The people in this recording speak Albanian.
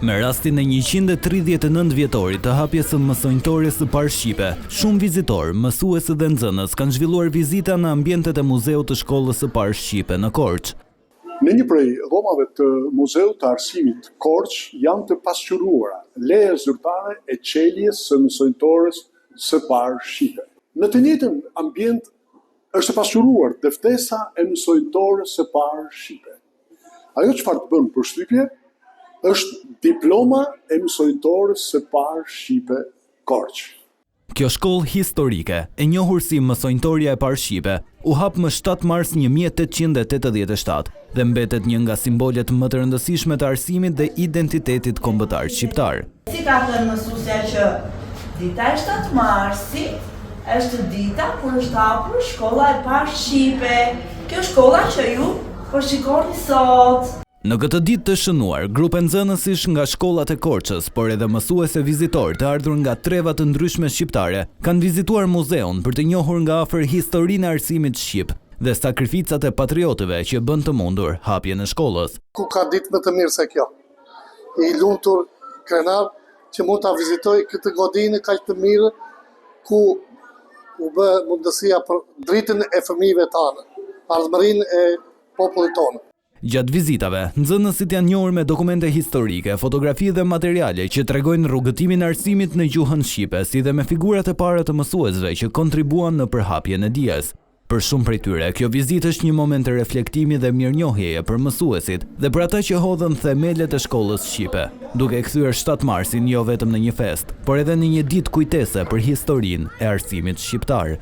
Me rastin e 139 vjetorit të hapjes së mësonjtores së parë shqipe, shumë vizitorë, mësues dhe nxënës kanë zhvilluar vizita në ambientet e muzeut të shkollës së parë shqipe në Korçë. Në një prej dhomave të Muzeut të Arsimit Korçë janë të pasqyruara leje zyrtare e çeljes së mësonjtores së parë shqipe. Në të njëjtën ambient është pasqyruar deftesa e mësonjtores së parë shqipe. Ajo çfarë të bën përshtypje është diploma e mësonjtores së parë shqipe Korçë. Kjo shkollë historike, e njohur si mësonjtoria e parë shqipe, u hap më 7 mars 1887 dhe mbetet një nga simbolet më të rëndësishme të arsimit dhe identitetit kombëtar shqiptar. Si ka thënë mësuesja që dita e 7 marsit është dita kur është hapur shkolla e parë shqipe. Kjo shkolla që ju po shikoni sot. Në këtë ditë të shënuar, grupe nxënësish nga shkollat e Korçës, por edhe mësuese vizitor të ardhur nga treva të ndryshme shqiptare, kanë vizituar muzeun për të njohur nga afër historinë e arsimit shqip dhe sakrificat e patriotëve që bën të mundur hapjen e shkollës. Ku ka ditë më të mirë se kjo? I lumtur krenar që mund ta vizitoj këtë godinë kaq të mirë ku u bë mundësia për dritën e fëmijëve tanë, ardhmërinë e popullit tonë. Gjatë vizitave, nxënësit janë njohur me dokumente historike, fotografi dhe materiale që tregojnë rrugëtimin e arsimit në gjuhën shqipe, si dhe me figurat e para të mësuesve që kontribuan në përhapjen e dijes. Për shumë prej tyre, kjo vizitë është një moment të reflektimi dhe mirënjohjeje për mësuesit dhe për ata që hodhën themelet e shkollës shqipe, duke kthyer 7 marsin jo vetëm në një fest, por edhe në një ditë kujtese për historinë e arsimit shqiptar.